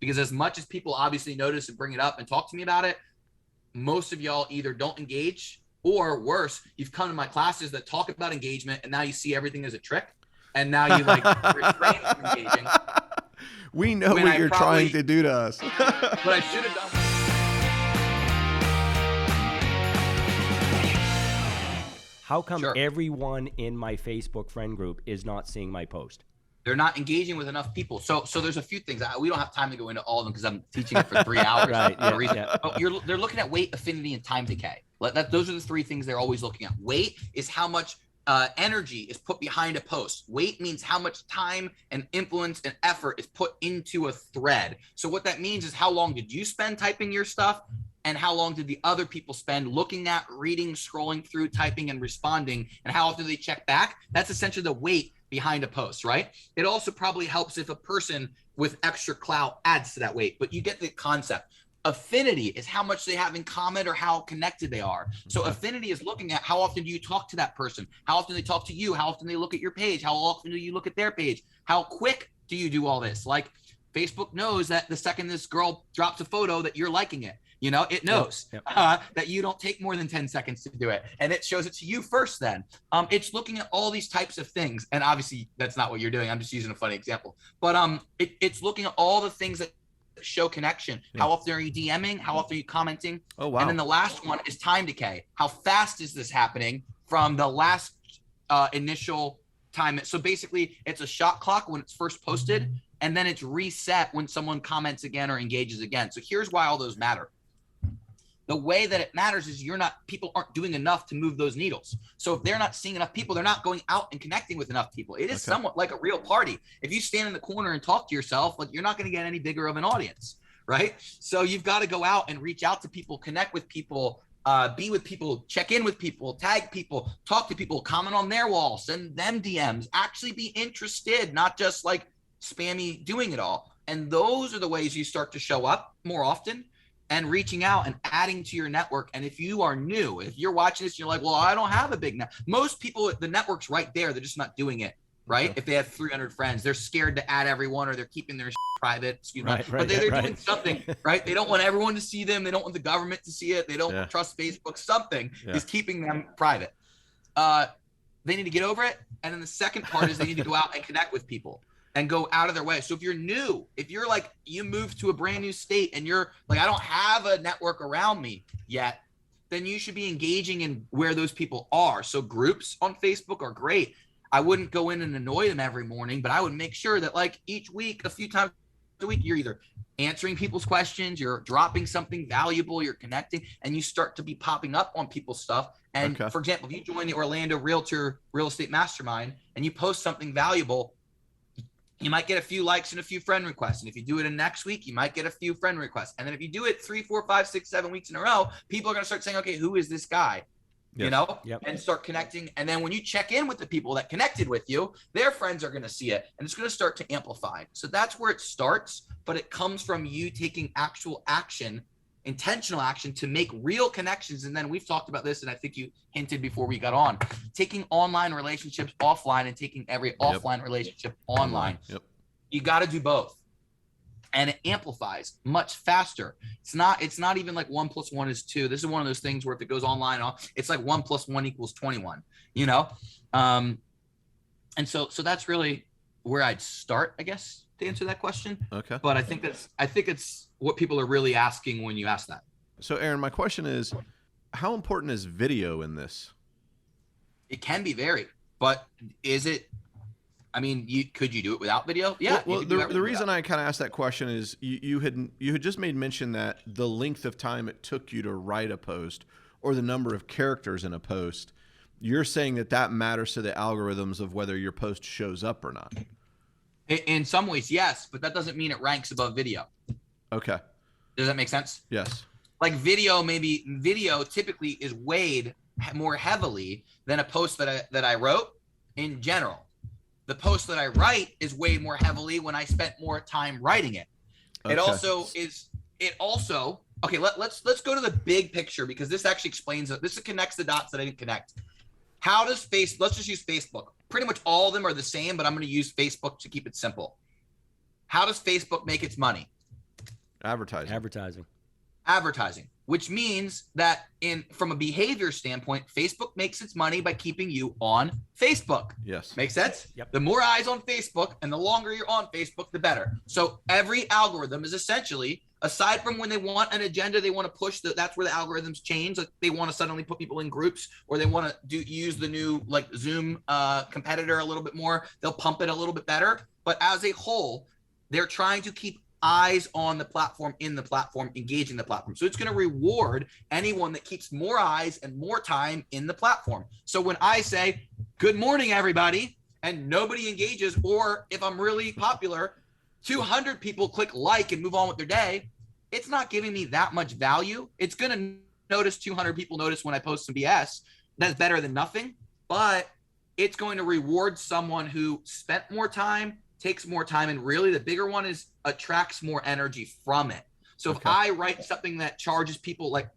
because as much as people obviously notice and bring it up and talk to me about it, most of y'all either don't engage, or worse, you've come to my classes that talk about engagement and now you see everything as a trick. And now you like refrain from engaging. We know what you're trying to do to us. What I should have done. How come everyone in my Facebook friend group is not seeing my post? They're not engaging with enough people. So there's a few things. We don't have time to go into all of them because I'm teaching it for 3 hours. Right. But they're looking at weight, affinity, and time decay. Those are the 3 things they're always looking at. Weight is how much energy is put behind a post. Weight means how much time and influence and effort is put into a thread. So what that means is how long did you spend typing your stuff, and how long did the other people spend looking at, reading, scrolling through, typing, and responding, and how often do they check back? That's essentially the weight behind a post, right? It also probably helps if a person with extra clout adds to that weight, but you get the concept. Affinity is how much they have in common or how connected they are. So affinity is looking at how often do you talk to that person, how often they talk to you, how often they look at your page, how often do you look at their page, how quick do you do all this? Like Facebook knows that the second this girl drops a photo that you're liking it. You know, it knows that you don't take more than 10 seconds to do it. And it shows it to you first then. It's looking at all these types of things. And obviously that's not what you're doing. I'm just using a funny example. But it's looking at all the things that show connection. How often are you DMing? How often are you commenting? Oh, wow. And then the last one is time decay. How fast is this happening from the last initial time? So basically it's a shot clock when it's first posted, and then it's reset when someone comments again or engages again. So here's why all those matter. The way that it matters is people aren't doing enough to move those needles. So if they're not seeing enough people, they're not going out and connecting with enough people. It is somewhat like a real party. If you stand in the corner and talk to yourself, like you're not going to get any bigger of an audience, right? So you've got to go out and reach out to people, connect with people, be with people, check in with people, tag people, talk to people, comment on their wall, send them DMs, actually be interested, not just like spammy doing it all. And those are the ways you start to show up more often and reaching out and adding to your network. And if you are new, if you're watching this, you're like, well, I don't have a big network. Most people, the network's right there. They're just not doing it, right? If they have 300 friends, they're scared to add everyone, or they're keeping their private, but they're doing something, right? They don't want everyone to see them. They don't want the government to see it. They don't trust Facebook. Something is keeping them private. They need to get over it. And then the second part is they need to go out and connect with people and go out of their way. So if you're new, if you're like, you moved to a brand new state and you're like, I don't have a network around me yet, then you should be engaging in where those people are. So groups on Facebook are great. I wouldn't go in and annoy them every morning, but I would make sure that like each week, a few times a week, you're either answering people's questions, you're dropping something valuable, you're connecting, and you start to be popping up on people's stuff. And for example, if you join the Orlando Realtor Real Estate Mastermind and you post something valuable, you might get a few likes and a few friend requests. And if you do it in next week, you might get a few friend requests. And then if you do it 3, 4, 5, 6, 7 weeks in a row, people are going to start saying, okay, who is this guy? You know, and start connecting. And then when you check in with the people that connected with you, their friends are going to see it and it's going to start to amplify. So that's where it starts, but it comes from you taking actual action, intentional action to make real connections. And then we've talked about this, and I think you hinted before we got on, taking online relationships offline and taking every offline relationship online. You got to do both. And it amplifies much faster. It's not even like 1 + 1 is 2. This is one of those things where if it goes online, it's like 1 + 1 = 21, you know? And so that's really where I'd start, I guess, to answer that question. Okay. But I think it's what people are really asking when you ask that. So Aaron, my question is, how important is video in this? It can be varied, but is it, I mean, could you do it without video? Yeah. Well, the reason I kind of asked that question is you had just made mention that the length of time it took you to write a post or the number of characters in a post. You're saying that matters to the algorithms of whether your post shows up or not. In some ways, yes, but that doesn't mean it ranks above video. Okay. Does that make sense? Yes. Like video typically is weighed more heavily than a post that I wrote in general. The post that I write is weighed more heavily when I spent more time writing it. Okay. Okay, let's go to the big picture, because this actually explains it. This connects the dots that I didn't connect. How does let's just use Facebook. Pretty much all of them are the same, but I'm going to use Facebook to keep it simple. How does Facebook make its money? Advertising. Which means that from a behavior standpoint, Facebook makes its money by keeping you on Facebook. Yes. Make sense? Yep. The more eyes on Facebook and the longer you're on Facebook, the better. So every algorithm is essentially, aside from when they want an agenda, they want to push that's where the algorithms change. Like they want to suddenly put people in groups, or they want to use the new like Zoom competitor a little bit more. They'll pump it a little bit better. But as a whole, they're trying to keep eyes on the platform, in the platform, engaging the platform. So it's going to reward anyone that keeps more eyes and more time in the platform. So when I say, good morning, everybody, and nobody engages, or if I'm really popular, 200 people click like and move on with their day, it's not giving me that much value. It's going to notice 200 people notice when I post some BS. That's better than nothing, but it's going to reward someone who spent more time, takes more time, and really the bigger one is attracts more energy from it. So if I write something that charges people, like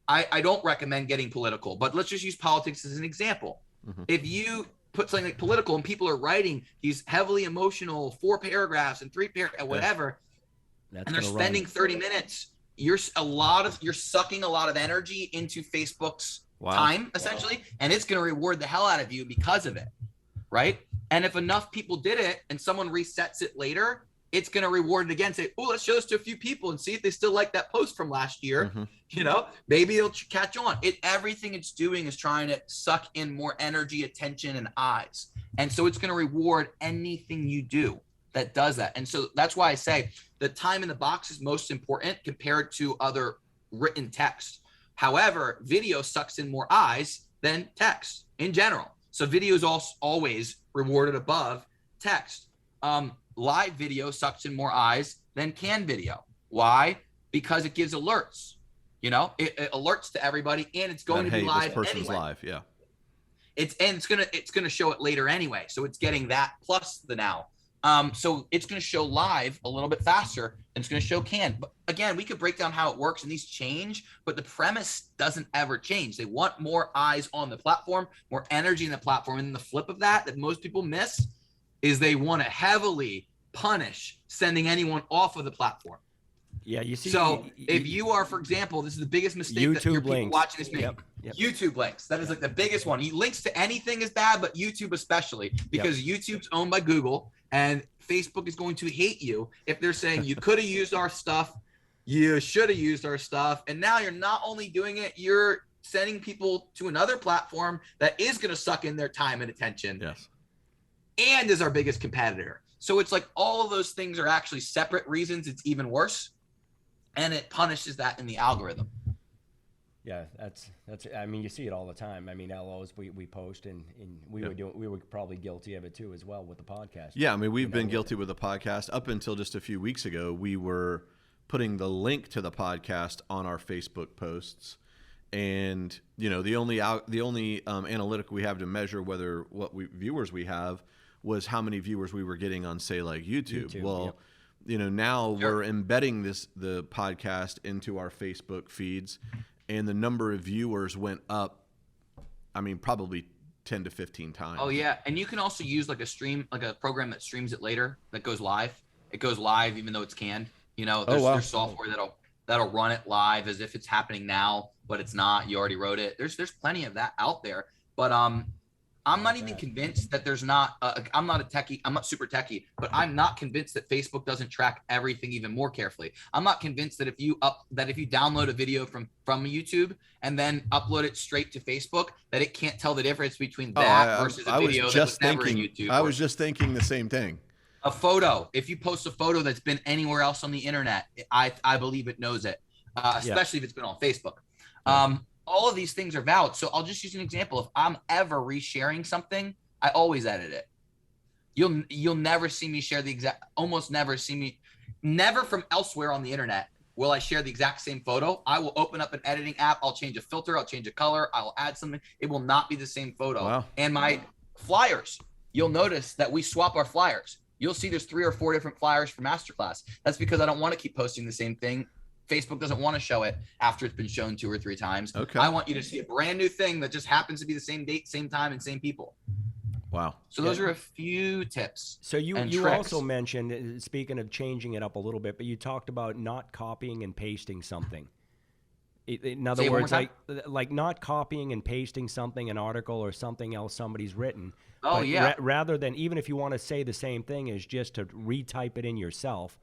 I don't recommend getting political, but let's just use politics as an example. If you put something like political and people are writing these heavily emotional 4 paragraphs and 3 paragraphs, whatever, and they're spending 30 minutes, you're sucking a lot of energy into Facebook's time essentially, and it's going to reward the hell out of you because of it, right? And if enough people did it and someone resets it later, it's going to reward it again. Say, oh, let's show this to a few people and see if they still like that post from last year. You know, maybe it'll catch on. Everything it's doing is trying to suck in more energy, attention, and eyes. And so it's going to reward anything you do that does that. And so that's why I say the time in the box is most important compared to other written text. However, video sucks in more eyes than text in general. So video is always rewarded above text. Live video sucks in more eyes than canned video. Why? Because it gives alerts. You know, it alerts to everybody, and it's going to be live. This person's live, yeah. It's gonna show it later anyway. So it's getting that plus the now. So it's gonna show live a little bit faster than it's gonna show canned. But again, we could break down how it works, and these change, but the premise doesn't ever change. They want more eyes on the platform, more energy in the platform, and the flip of that most people miss is they want to heavily punish sending anyone off of the platform. Yeah, you see. So if you are, for example, this is the biggest mistake that your people watching this make. Yep. YouTube links. That is like the biggest one. Links to anything is bad, but YouTube especially, because YouTube's owned by Google, and Facebook is going to hate you if they're saying you could have used our stuff, you should have used our stuff, and now you're not only doing it, you're sending people to another platform that is going to suck in their time and attention. Yes. And is our biggest competitor. So it's like all of those things are actually separate reasons it's even worse, and it punishes that in the algorithm. Yeah, that's. I mean, you see it all the time. I mean, LOs we post, and we were probably guilty of it too as well with the podcast. Yeah, I mean, we've been guilty with the podcast up until just a few weeks ago. We were putting the link to the podcast on our Facebook posts, and you know, the only analytic we have to measure viewers we have was how many viewers we were getting on, say, like YouTube. Well, you know, now we're embedding the podcast into our Facebook feeds, and the number of viewers went up, I mean, probably 10 to 15 times. Oh yeah, and you can also use like a program that streams it later, that goes live. It goes live even though it's canned. You know, there's software that'll run it live as if it's happening now, but it's not. You already wrote it. There's plenty of that out there, but I'm not even convinced that there's not. I'm not a techie. I'm not super techie, but I'm not convinced that Facebook doesn't track everything even more carefully. I'm not convinced that if you download a video from YouTube and then upload it straight to Facebook, that it can't tell the difference between that versus a video that was never in YouTube. I was just thinking the same thing. A photo. If you post a photo that's been anywhere else on the internet, I believe it knows it, especially if it's been on Facebook. All of these things are valid. So I'll just use an example. If I'm ever resharing something, I always edit it. You'll never see me share never from elsewhere on the internet will I share the exact same photo. I will open up an editing app. I'll change a filter. I'll change a color. I will add something. It will not be the same photo. Wow. And my flyers, you'll notice that we swap our flyers. You'll see there's 3 or 4 different flyers for Masterclass. That's because I don't want to keep posting the same thing. Facebook doesn't want to show it after it's been shown 2 or 3 times. Okay. I want you to see a brand new thing that just happens to be the same date, same time, and same people. Wow. So those are a few tips. So you tricks. also mentioned, speaking of changing it up a little bit, but you talked about not copying and pasting something. In other words, like not copying and pasting something, an article or something else somebody's written. Oh, but yeah. Rather than, even if you want to say the same thing, is just to retype it in yourself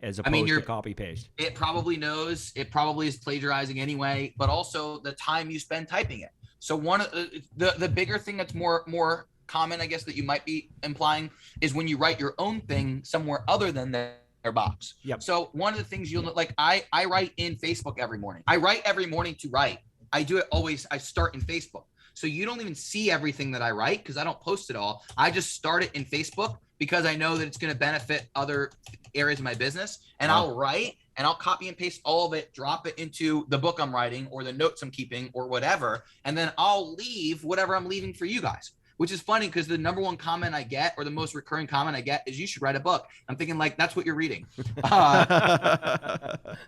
as opposed to copy paste. It probably knows, it probably is plagiarizing anyway, but also the time you spend typing it. So one of the bigger thing that's more common, I guess, that you might be implying is when you write your own thing somewhere other than their box. Yep. So one of the things you'll like, I write in Facebook every morning. I write every morning to write. I do it always. I start in Facebook. So you don't even see everything that I write because I don't post it all. I just start it in Facebook because I know that it's going to benefit other areas of my business. And I'll write and I'll copy and paste all of it, drop it into the book I'm writing or the notes I'm keeping or whatever. And then I'll leave whatever I'm leaving for you guys. Which is funny because the number one comment I get, or the most recurring comment I get, is you should write a book. I'm thinking like, that's what you're reading.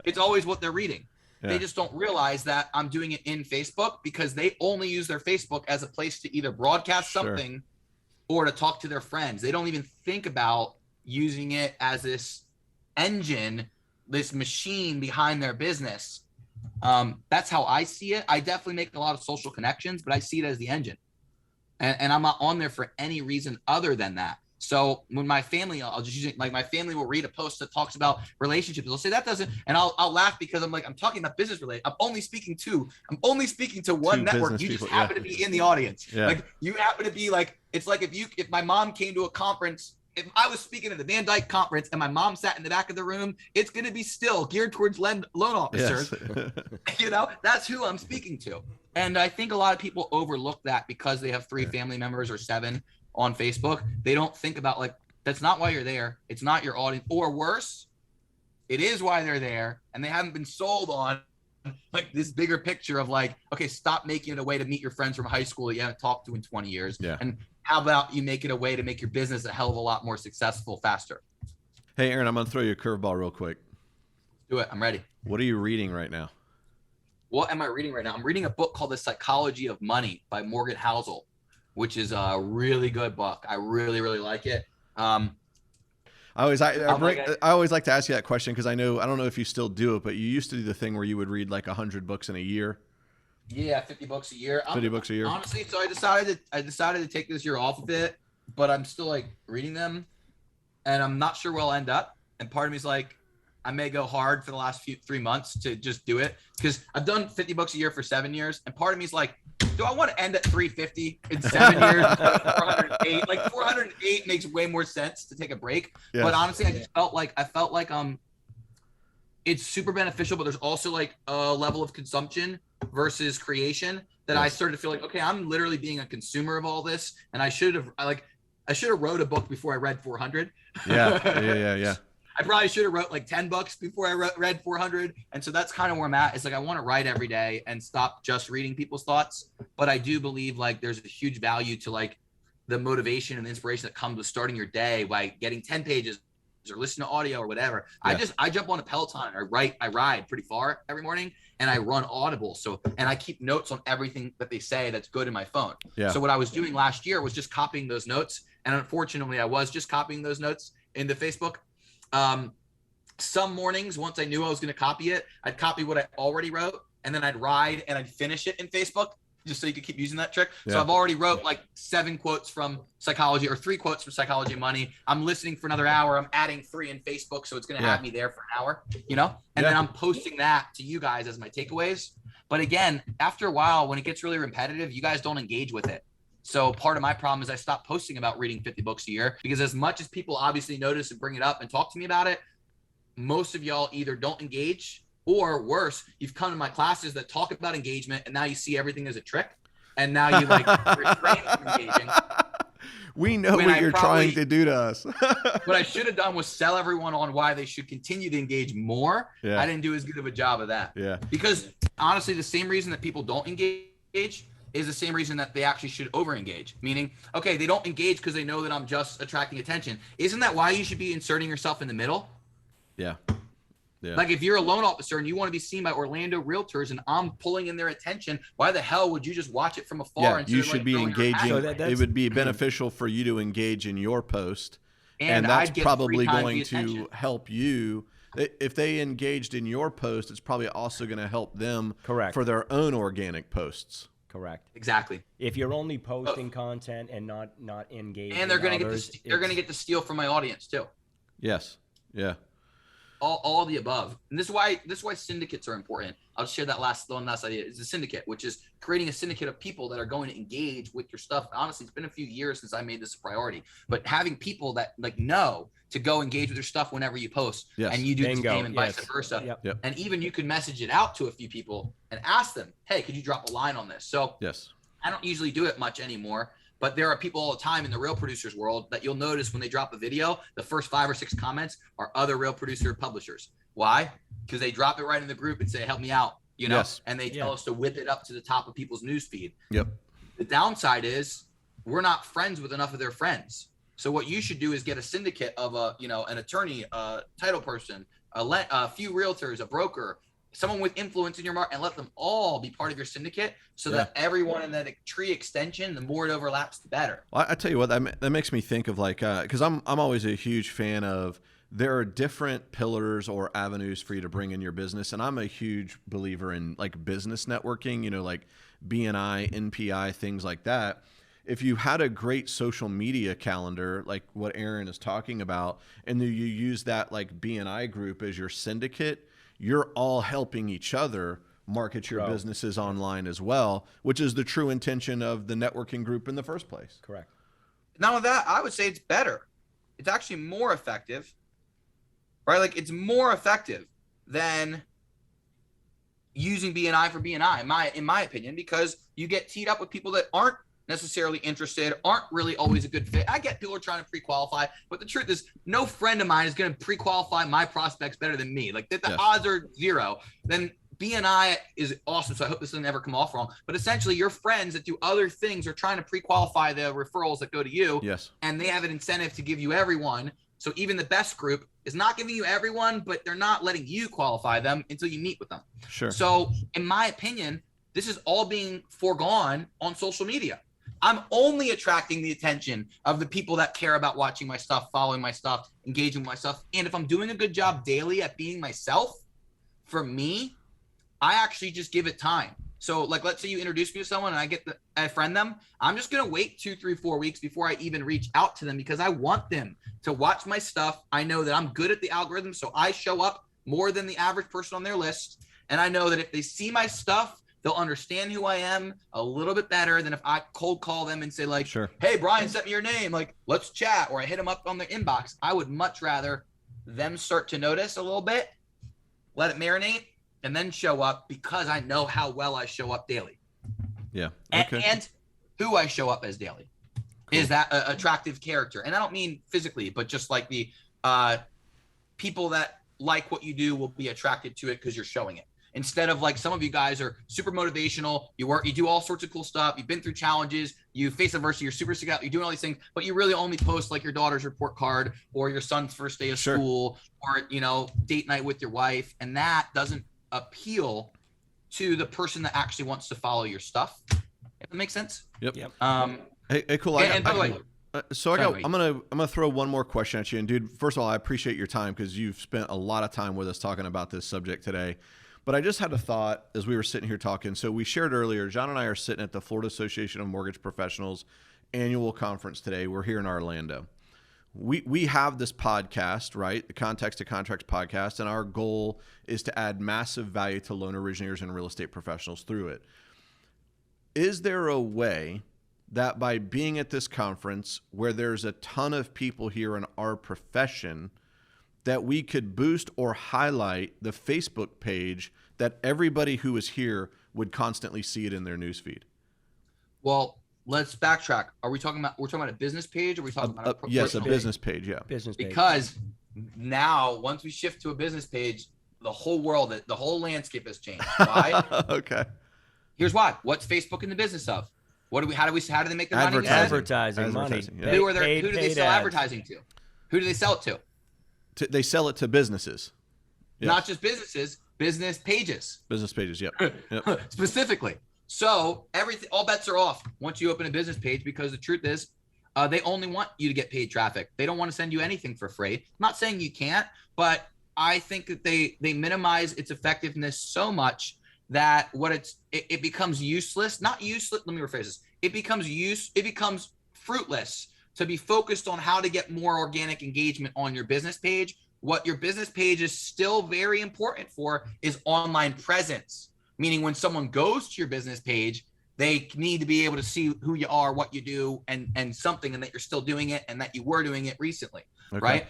It's always what they're reading. Yeah. They just don't realize that I'm doing it in Facebook because they only use their Facebook as a place to either broadcast something or to talk to their friends. They don't even think about using it as this engine, this machine behind their business. That's how I see it. I definitely make a lot of social connections, but I see it as the engine. And I'm not on there for any reason other than that. So when my family, I'll just use it, like my family will read a post that talks about relationships. They'll say that doesn't, and I'll laugh because I'm like, I'm talking about business related. I'm only speaking to one network. You just happen to be in the audience. Yeah. Like you happen to be like, it's like if my mom came to a conference, if I was speaking at the VanDyk conference and my mom sat in the back of the room, it's going to be still geared towards loan officers. Yes. That's who I'm speaking to. And I think a lot of people overlook that because they have 3 family members or 7 on Facebook. They don't think about like, that's not why you're there. It's not your audience, or worse, it is why they're there. And they haven't been sold on like this bigger picture of like, okay, stop making it a way to meet your friends from high school that you haven't talked to in 20 years. Yeah. And how about you make it a way to make your business a hell of a lot more successful faster? Hey, Aaron, I'm going to throw you a curveball real quick. Do it. I'm ready. What are you reading right now? What am I reading right now? I'm reading a book called The Psychology of Money by Morgan Housel, which is a really good book. I really, really like it. I always like to ask you that question because I don't know if you still do it, but you used to do the thing where you would read like 100 books in a year. Yeah, 50 books a year. 50 books a year. Honestly, so I decided to take this year off of it, but I'm still like reading them, and I'm not sure where I'll end up. And part of me is like, I may go hard for the last 3 months to just do it because I've done 50 books a year for 7 years. And part of me is like, do I want to end at 350 in 7 years? 408, like 408 makes way more sense to take a break. Yes. But honestly, I felt like it's super beneficial, but there's also like a level of consumption versus creation that I started to feel like, okay, I'm literally being a consumer of all this. And I should have wrote a book before I read 400. Yeah. I probably should have wrote like 10 books before I read 400. And so that's kind of where I'm at. It's like, I want to write every day and stop just reading people's thoughts. But I do believe like there's a huge value to like the motivation and the inspiration that comes with starting your day by getting 10 pages or listen to audio or whatever. Yeah. I jump on a Peloton. I ride pretty far every morning and I run Audible. And I keep notes on everything that they say that's good in my phone. Yeah. So what I was doing last year was just copying those notes. And unfortunately I was just copying those notes into Facebook. Some mornings, once I knew I was going to copy it, I'd copy what I already wrote and then I'd ride and I'd finish it in Facebook just so you could keep using that trick. Yeah. So I've already wrote like 7 quotes from Psychology or 3 quotes from Psychology of Money. I'm listening for another hour. I'm adding 3 in Facebook. So it's going to have me there for an hour, and then I'm posting that to you guys as my takeaways. But again, after a while, when it gets really repetitive, you guys don't engage with it. So part of my problem is I stopped posting about reading 50 books a year because as much as people obviously notice and bring it up and talk to me about it, most of y'all either don't engage or worse, you've come to my classes that talk about engagement and now you see everything as a trick and now you like refrain from engaging. We know what you're trying to do to us. What I should have done was sell everyone on why they should continue to engage more. Yeah. I didn't do as good of a job of that. Yeah. Because honestly, the same reason that people don't engage is the same reason that they actually should over-engage. Meaning, okay, they don't engage because they know that I'm just attracting attention. Isn't that why you should be inserting yourself in the middle? Yeah. Yeah. Like if you're a loan officer and you want to be seen by Orlando realtors and I'm pulling in their attention, why the hell would you just watch it from afar? Yeah, you should be engaging. So it would be beneficial for you to engage in your post. And that's I'd get probably 3 times going the to attention. help you. If they engaged in your post, it's probably also going to help them Correct. for their own organic posts. Correct. Exactly. If you're only posting content and not engaging, And they're going to get the steal from my audience too. Yes. Yeah. All the above. And this is why syndicates are important. I'll share that last idea is the syndicate, which is creating a syndicate of people that are going to engage with your stuff. Honestly, it's been a few years since I made this a priority, but having people that like know to go engage with your stuff whenever you post, and you do the same and vice versa. Yep. And even you could message it out to a few people and ask them, hey, could you drop a line on this? So yes, I don't usually do it much anymore, but there are people all the time in the real producers world that you'll notice when they drop a video, the first 5 or 6 comments are other real producer publishers. Why? Because they drop it right in the group and say, help me out, you know, and they tell us to whip it up to the top of people's news feed. Yep. The downside is we're not friends with enough of their friends. So what you should do is get a syndicate of an attorney, a title person, a few realtors, a broker, someone with influence in your market, and let them all be part of your syndicate so that everyone in that tree extension, the more it overlaps, the better. Well, I tell you what, that makes me think of like, because I'm always a huge fan of, there are different pillars or avenues for you to bring in your business. And I'm a huge believer in like business networking, you know, like BNI, NPI, things like that. If you had a great social media calendar, like what Aaron is talking about, and then you use that like BNI group as your syndicate, you're all helping each other market your businesses online as well, which is the true intention of the networking group in the first place. Correct. Not only that, I would say it's better. It's actually more effective, right? Like it's more effective than using BNI for BNI, in my opinion, because you get teed up with people that aren't necessarily interested, aren't really always a good fit. I get people are trying to pre-qualify, but the truth is no friend of mine is going to pre-qualify my prospects better than me. Like the odds are 0. Then BNI is awesome. So I hope this doesn't ever come off wrong, but essentially your friends that do other things are trying to pre-qualify the referrals that go to you. Yes. And they have an incentive to give you everyone. So even the best group is not giving you everyone, but they're not letting you qualify them until you meet with them. Sure. So in my opinion, this is all being foregone on social media. I'm only attracting the attention of the people that care about watching my stuff, following my stuff, engaging with my stuff. And if I'm doing a good job daily at being myself, for me, I actually just give it time. So like, let's say you introduce me to someone and I friend them. I'm just going to wait 2, 3, 4 weeks before I even reach out to them because I want them to watch my stuff. I know that I'm good at the algorithm. So I show up more than the average person on their list. And I know that if they see my stuff, they'll understand who I am a little bit better than if I cold call them and say like, hey, Brian, sent me your name. Like, let's chat. Or I hit them up on their inbox. I would much rather them start to notice a little bit, let it marinate, and then show up because I know how well I show up daily. Yeah. Okay. And who I show up as daily. Cool. Is that an attractive character? And I don't mean physically, but just like the people that like what you do will be attracted to it because you're showing it. Instead of like some of you guys are super motivational, you do all sorts of cool stuff, you've been through challenges, you face adversity, you're super sick out, you're doing all these things, but you really only post like your daughter's report card or your son's first day of school or, you know, date night with your wife. And that doesn't appeal to the person that actually wants to follow your stuff. If that makes sense? Yep. Hey, cool. I'm gonna throw one more question at you. And dude, first of all, I appreciate your time because you've spent a lot of time with us talking about this subject today. But I just had a thought as we were sitting here talking. So we shared earlier, John and I are sitting at the Florida Association of Mortgage Professionals annual conference today. We're here in Orlando. We have this podcast, right? The Context to Contracts podcast. And our goal is to add massive value to loan originators and real estate professionals through it. Is there a way that by being at this conference where there's a ton of people here in our profession that we could boost or highlight the Facebook page that everybody who is here would constantly see it in their newsfeed? Well, let's backtrack. We're talking about a business page, or are we talking about a business page? Yeah, business page. Because now, once we shift to a business page, the whole world, the whole landscape has changed. Why? Okay. Here's why. What's Facebook in the business of? How do they make their money? Advertising money. Yeah. Who do they sell advertising to? Who do they sell it to? They sell it to businesses. not just businesses, business pages. Business pages, yep. Specifically. So all bets are off once you open a business page, because the truth is, they only want you to get paid traffic. They don't want to send you anything for free. I'm not saying you can't, but I think that they minimize its effectiveness so much that it becomes useless. Not useless. Let me rephrase this. It becomes fruitless to be focused on how to get more organic engagement on your business page. What your business page is still very important for is online presence. Meaning when someone goes to your business page, they need to be able to see who you are, what you do, and something, and that you're still doing it, and that you were doing it recently, right?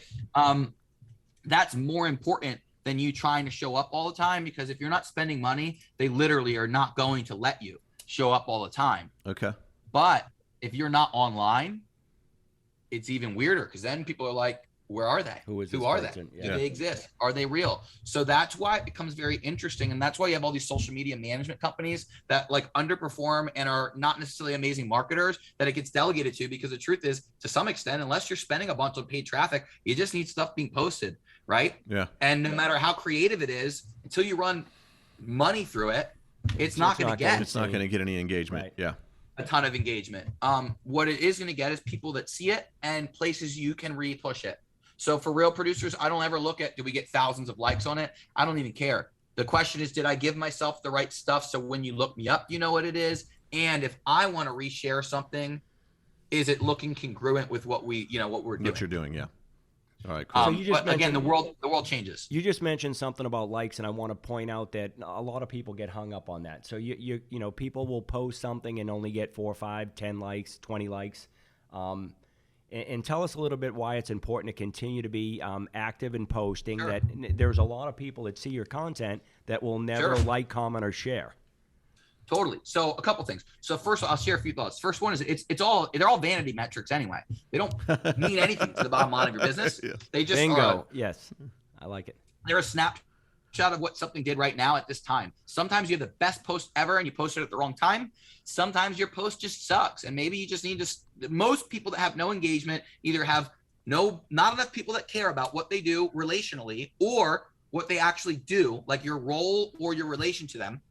That's more important than you trying to show up all the time, because if you're not spending money, they literally are not going to let you show up all the time. Okay. But if you're not online, it's even weirder, because then people are like, where are they? Who are they? Yeah. Do they exist? Are they real? So that's why it becomes very interesting. And that's why you have all these social media management companies that like underperform and are not necessarily amazing marketers that it gets delegated to, because the truth is, to some extent, unless you're spending a bunch of paid traffic, you just need stuff being posted, right? Yeah. And no matter how creative it is, until you run money through it, it's not going to get any engagement. Right. Yeah. A ton of engagement. What it is going to get is people that see it and places you can repush it. So for real producers, I don't ever look at, do we get thousands of likes on it? I don't even care. The question is, did I give myself the right stuff? So when you look me up, you know what it is. And if I want to reshare something, is it looking congruent with what we're doing? What you're doing, yeah. All right, cool. So you just but again, the world changes. You just mentioned something about likes, and I want to point out that a lot of people get hung up on that. So you know, people will post something and only get 4, 5, 10 likes, 20 likes. And tell us a little bit why it's important to continue to be active in posting. Sure. That there's a lot of people that see your content that will never like, comment, or share. Totally. So a couple things. So first, I'll share a few thoughts. First one is they're all vanity metrics anyway. They don't mean anything to the bottom line of your business. Yeah. They just Bingo. Yes, I like it. They're a snapshot of what something did right now at this time. Sometimes you have the best post ever and you posted it at the wrong time. Sometimes your post just sucks, and maybe you just need to. Most people that have no engagement either have not enough people that care about what they do relationally, or what they actually do, like your role or your relation to them.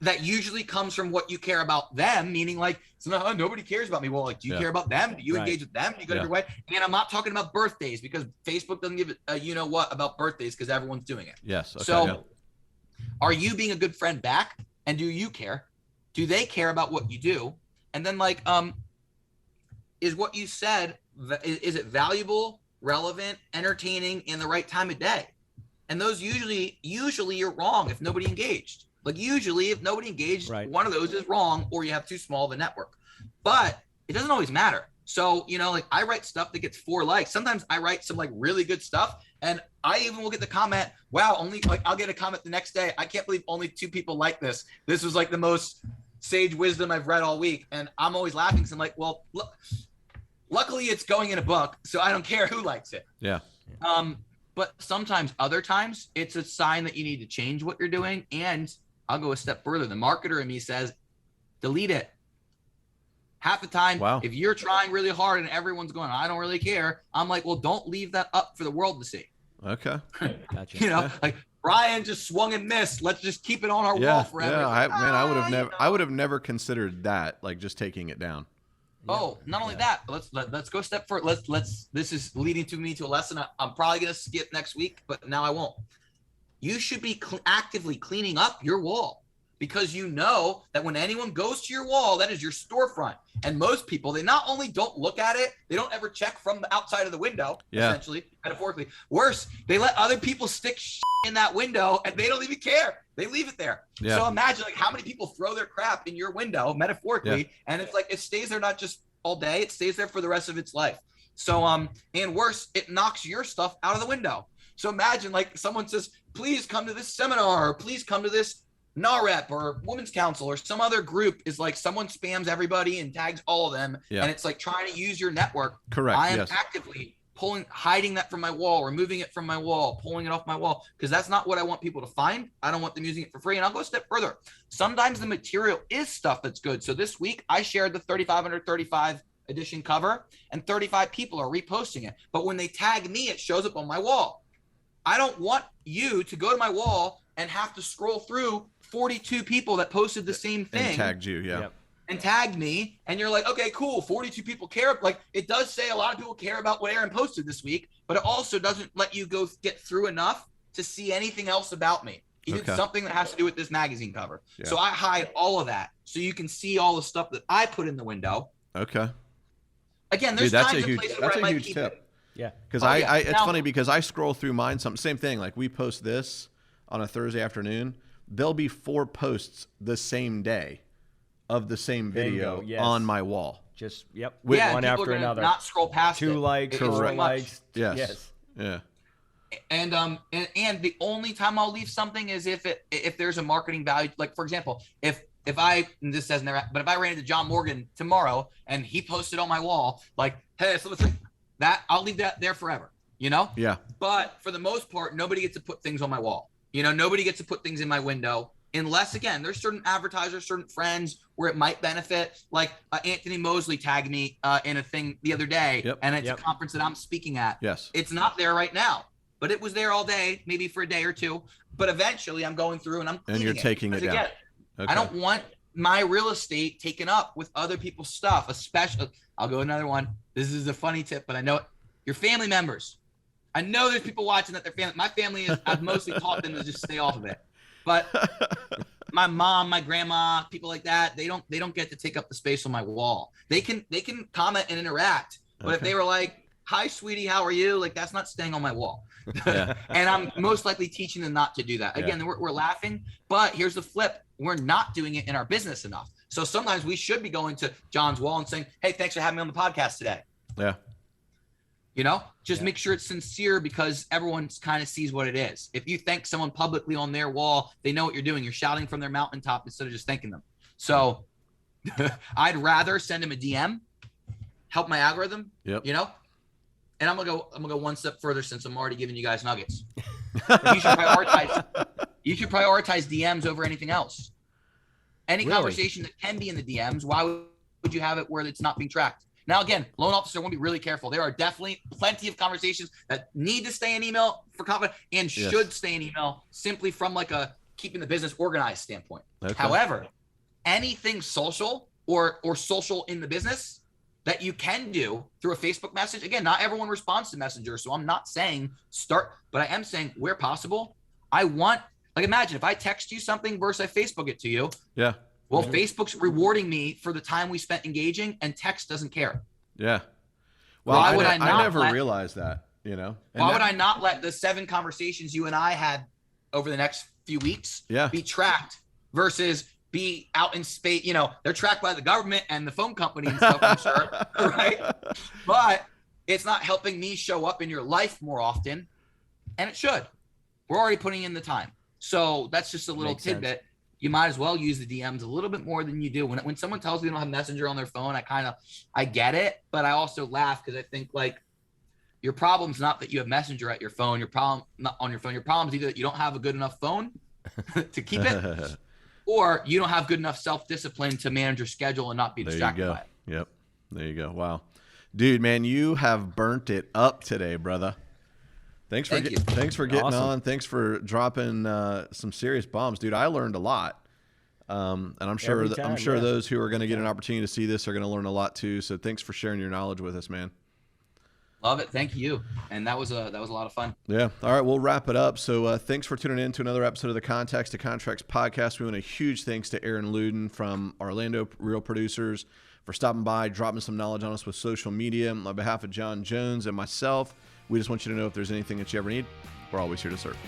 That usually comes from what you care about them, meaning like, so no, nobody cares about me. Well, like, do you care about them? Do you engage with them? Do you go to your way? And I'm not talking about birthdays, because Facebook doesn't give a you know what about birthdays, because everyone's doing it. Yes. Okay, so are you being a good friend back? And do you care? Do they care about what you do? And then like, is what you said, is it valuable, relevant, entertaining, in the right time of day? And those usually you're wrong if nobody engaged. Like usually if nobody engaged, one of those is wrong, or you have too small of a network. But it doesn't always matter. So, you know, like I write stuff that gets 4 likes. Sometimes I write some like really good stuff, and I even will get the comment, wow, only like I'll get a comment the next day, I can't believe only 2 people like this. This was like the most sage wisdom I've read all week. And I'm always laughing, because I'm like, well, look, luckily it's going in a book, so I don't care who likes it. Yeah. But sometimes, other times, it's a sign that you need to change what you're doing. And I'll go a step further. The marketer in me says, delete it. Half the time, if you're trying really hard and everyone's going, I don't really care, I'm like, well, don't leave that up for the world to see. Okay. Gotcha. You know, like Bryan just swung and missed. Let's just keep it on our wall forever. Yeah, I would have never considered that, like just taking it down. Oh, not only that, but let's go a step further. This is leading me to a lesson I'm probably going to skip next week, but now I won't. You should be actively cleaning up your wall, because you know that when anyone goes to your wall, that is your storefront. And most people, they not only don't look at it, they don't ever check from the outside of the window, essentially, metaphorically. Worse, they let other people stick in that window and they don't even care. They leave it there. Yeah. So imagine like how many people throw their crap in your window, metaphorically, and it's like it stays there not just all day, it stays there for the rest of its life. So and worse, it knocks your stuff out of the window. So imagine like someone says, please come to this seminar, or please come to this NAREP or Women's Council or some other group, is like someone spams everybody and tags all of them. Yeah. And it's like trying to use your network. Correct. I am actively hiding that from my wall, removing it from my wall, pulling it off my wall, because that's not what I want people to find. I don't want them using it for free. And I'll go a step further. Sometimes the material is stuff that's good. So this week I shared the 3535 edition cover, and 35 people are reposting it. But when they tag me, it shows up on my wall. I don't want you to go to my wall and have to scroll through 42 people that posted the same thing. And tagged you, yeah. Yep. And tagged me, and you're like, okay, cool, 42 people care. Like, it does say a lot of people care about what Aaron posted this week, but it also doesn't let you go get through enough to see anything else about me. He did something that has to do with this magazine cover. Yeah. So I hide all of that so you can see all the stuff that I put in the window. Okay. Again, there's that's times a huge, and places that's where a I huge might tip. keep it. Yeah. Because it's funny because I scroll through mine, same thing. Like we post this on a Thursday afternoon. There'll be 4 posts the same day of the same video on my wall. Just, yep. One after another. Not scroll past 2 likes, 4 likes. Yes. Yeah. And the only time I'll leave something is if there's a marketing value. Like, for example, if I, and this has never, but if I ran into John Morgan tomorrow and he posted on my wall, like, hey, so that, I'll leave that there forever, you know? Yeah. But for the most part, nobody gets to put things on my wall. You know, nobody gets to put things in my window unless, again, there's certain advertisers, certain friends where it might benefit. Like Anthony Mosley tagged me in a thing the other day, and it's a conference that I'm speaking at. Yes. It's not there right now, but it was there all day, maybe for a day or two. But eventually I'm going through and I'm cleaning you're taking it down. Again, I don't want my real estate taken up with other people's stuff, especially. I'll go another one. This is a funny tip, but I know it. Your family members. I know there's people watching that their family. My family is. I've mostly taught them to just stay off of it. But my mom, my grandma, people like that, they don't get to take up the space on my wall. They can comment and interact, but if they were like, "Hi, sweetie, how are you?" Like, that's not staying on my wall. And I'm most likely teaching them not to do that. Again, we're laughing, but here's the flip: we're not doing it in our business enough. So sometimes we should be going to John's wall and saying, "Hey, thanks for having me on the podcast today." Yeah. You know, just make sure it's sincere because everyone kind of sees what it is. If you thank someone publicly on their wall, they know what you're doing. You're shouting from their mountaintop instead of just thanking them. So I'd rather send them a DM, help my algorithm, you know, and I'm gonna go one step further since I'm already giving you guys nuggets. You should prioritize DMs over anything else. Any conversation that can be in the DMs, why would you have it where it's not being tracked? Now, again, loan officer want to be really careful. There are definitely plenty of conversations that need to stay in email for confidence and should stay in email simply from like a keeping the business organized standpoint. However, anything social or social in the business that you can do through a Facebook message, again, not everyone responds to Messenger, so I'm not saying start, but I am saying where possible, I want, like imagine if I text you something versus I Facebook it to you. Yeah. Well, Facebook's rewarding me for the time we spent engaging, and text doesn't care. Yeah. Well, I never realized that, you know. Why would I not let the 7 conversations you and I had over the next few weeks be tracked versus be out in space? You know, they're tracked by the government and the phone company and stuff, I'm sure, right? But it's not helping me show up in your life more often, and it should. We're already putting in the time. So that's just a little tidbit. Sense. You might as well use the DMs a little bit more than you do. When someone tells me they don't have Messenger on their phone, I get it, but I also laugh because I think like your problem's not that you have Messenger at your phone. Your problem not on your phone. Your problem is either that you don't have a good enough phone to keep it, or you don't have good enough self-discipline to manage your schedule and not be distracted by it. Yep. There you go. Wow, dude, man, you have burnt it up today, brother. Thanks for getting on. Thanks for dropping some serious bombs, dude. I learned a lot, and I'm sure those who are going to get an opportunity to see this are going to learn a lot too. So thanks for sharing your knowledge with us, man. Love it. Thank you. And that was a lot of fun. Yeah. All right, we'll wrap it up. So thanks for tuning in to another episode of the Contacts to Contracts podcast. We want a huge thanks to Aaron Ludin from Orlando Real Producers for stopping by, dropping some knowledge on us with social media. On behalf of John Jones and myself, we just want you to know if there's anything that you ever need, we're always here to serve.